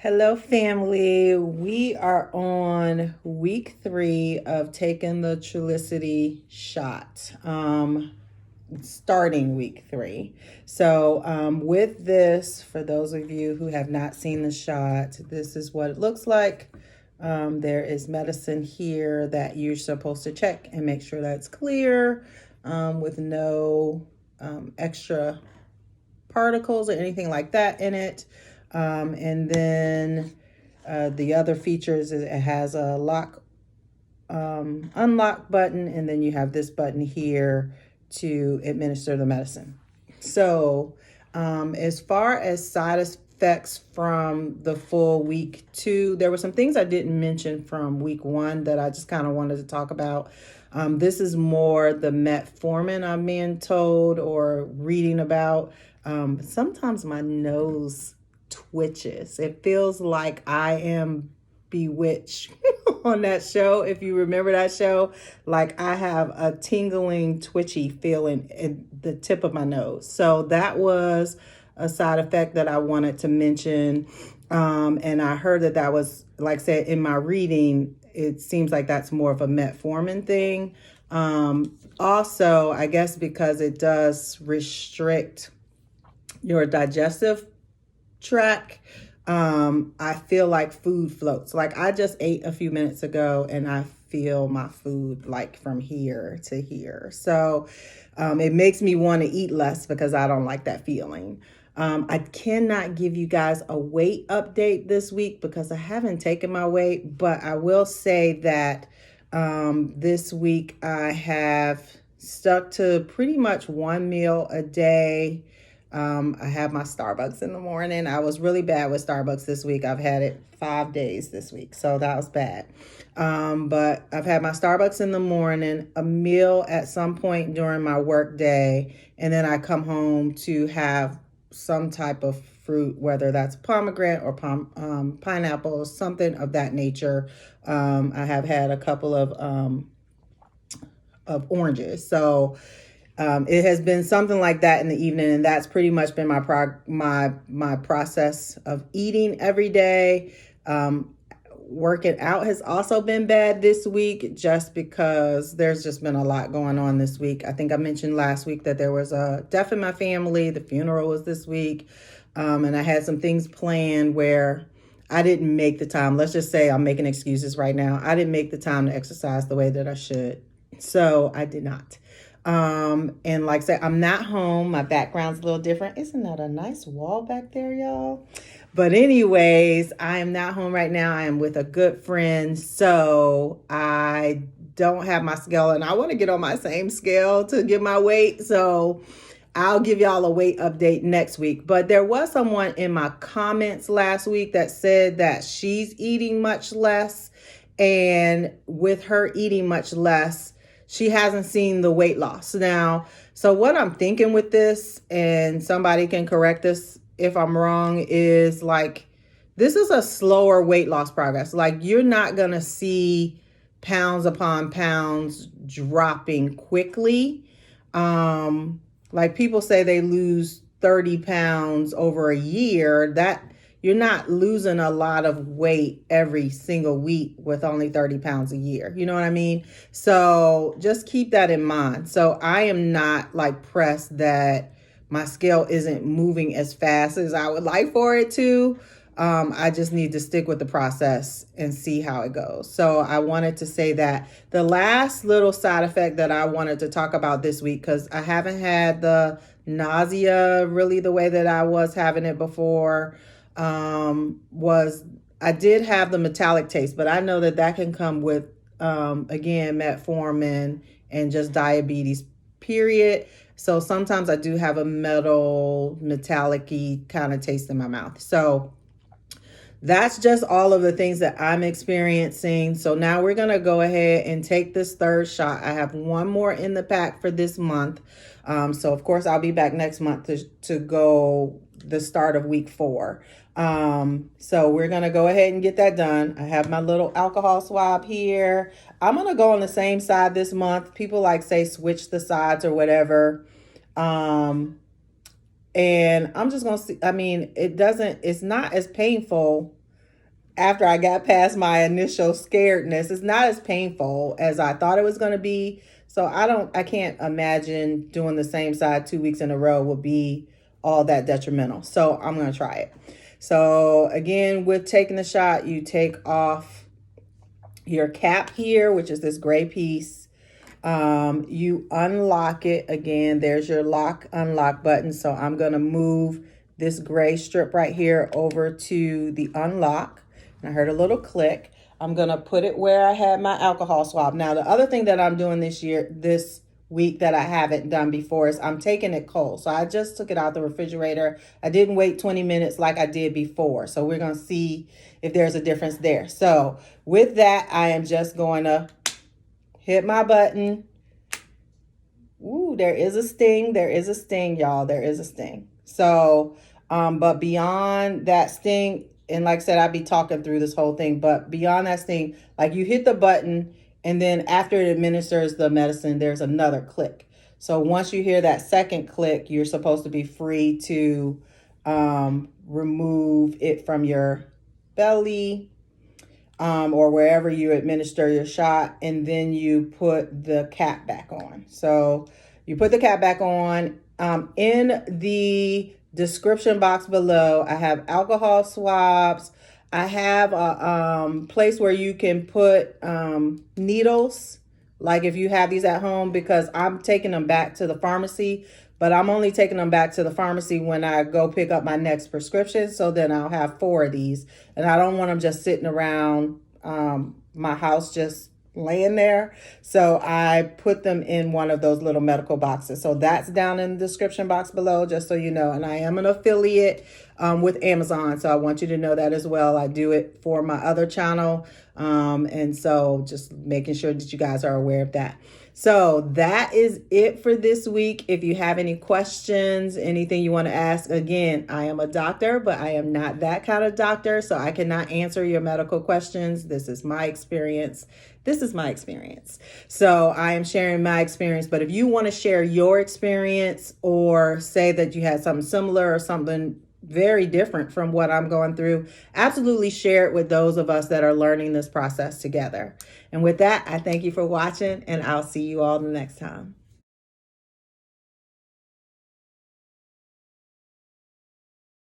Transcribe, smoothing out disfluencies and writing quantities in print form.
Hello, family. We are on week 3 of taking the Trulicity shot, starting week 3. So, with this, for those of you who have not seen the shot, this is what it looks like. There is medicine here that you're supposed to check and make sure that's clear with no extra particles or anything like that in it. And then the other features is it has a unlock button, and then you have this button here to administer the medicine. So as far as side effects from the full week 2, there were some things I didn't mention from week 1 that I just kind of wanted to talk about. This is more the metformin I'm being told or reading about. Sometimes my nose twitches. It feels like I am bewitched on that show. If you remember that show, like I have a tingling, twitchy feeling in the tip of my nose. So that was a side effect that I wanted to mention. And I heard that was, like I said, in my reading, it seems like that's more of a metformin thing. Also, I guess because it does restrict your digestive tract, I feel like food floats. Like I just ate a few minutes ago and I feel my food like from here to here. So it makes me want to eat less because I don't like that feeling. I cannot give you guys a weight update this week because I haven't taken my weight, but I will say that this week I have stuck to pretty much one meal a day. I have my Starbucks in the morning. I was really bad with Starbucks this week. I've had it 5 days this week, so that was bad. But I've had my Starbucks in the morning, a meal at some point during my work day, and then I come home to have some type of fruit, whether that's pomegranate or pineapple or something of that nature. I have had a couple of oranges. So it has been something like that in the evening, and that's pretty much been my process of eating every day. Working out has also been bad this week just because there's just been a lot going on this week. I think I mentioned last week that there was a death in my family. The funeral was this week. And I had some things planned where I didn't make the time. Let's just say I'm making excuses right now. I didn't make the time to exercise the way that I should. So I did not. And like I said, I'm not home. My background's a little different. Isn't that a nice wall back there, y'all? But anyways, I am not home right now. I am with a good friend. So I don't have my scale and I want to get on my same scale to get my weight. So I'll give y'all a weight update next week. But there was someone in my comments last week that said that she's eating much less. And with her eating much less, she hasn't seen the weight loss. Now, so what I'm thinking with this, and somebody can correct this if I'm wrong, is like, this is a slower weight loss progress. Like you're not going to see pounds upon pounds dropping quickly. Like people say they lose 30 pounds over a year. That you're not losing a lot of weight every single week with only 30 pounds a year. You know what I mean? So just keep that in mind. So I am not like pressed that my scale isn't moving as fast as I would like for it to. I just need to stick with the process and see how it goes. So I wanted to say that the last little side effect that I wanted to talk about this week, because I haven't had the nausea really the way that I was having it before, was I did have the metallic taste, but I know that that can come with, again, metformin and just diabetes, period. So sometimes I do have a metallic-y kind of taste in my mouth. So that's just all of the things that I'm experiencing. So now we're going to go ahead and take this third shot. I have one more in the pack for this month. So of course I'll be back next month to go the start of week 4. So we're going to go ahead and get that done. I have my little alcohol swab here. I'm going to go on the same side this month. People like say switch the sides or whatever. And I'm just going to see, I mean, it's not as painful after I got past my initial scaredness, it's not as painful as I thought it was going to be. So I can't imagine doing the same side 2 weeks in a row will be all that detrimental. So I'm going to try it. So again, with taking the shot, you take off your cap here, which is this gray piece. You unlock it. Again, there's your unlock button. So I'm going to move this gray strip right here over to the unlock. And I heard a little click. I'm going to put it where I had my alcohol swab. Now, the other thing that I'm doing this week that I haven't done before is I'm taking it cold. So I just took it out the refrigerator. I didn't wait 20 minutes like I did before. So we're going to see if there's a difference there. So with that, I am just going to hit my button. Ooh, there is a sting. There is a sting, y'all. There is a sting. So, but beyond that sting, and like I said, I'd be talking through this whole thing, but beyond that sting, like you hit the button and then after it administers the medicine, there's another click. So once you hear that second click, you're supposed to be free to remove it from your belly, or wherever you administer your shot, and then you put the cap back on. So you put the cap back on. In the description box below, I have alcohol swabs. I have a place where you can put needles, like if you have these at home, because I'm taking them back to the pharmacy. But I'm only taking them back to the pharmacy when I go pick up my next prescription. So then I'll have 4 of these. And I don't want them just sitting around my house just laying there. So I put them in one of those little medical boxes. So that's down in the description box below, just so you know. And I am an affiliate with Amazon. So I want you to know that as well. I do it for my other channel. And so just making sure that you guys are aware of that. So that is it for this week. If you have any questions, anything you want to ask, again, I am a doctor, but I am not that kind of doctor. So I cannot answer your medical questions. This is my experience. So I am sharing my experience. But if you want to share your experience or say that you had something similar or something very different from what I'm going through, absolutely share it with those of us that are learning this process together. And with that, I thank you for watching, and I'll see you all the next time.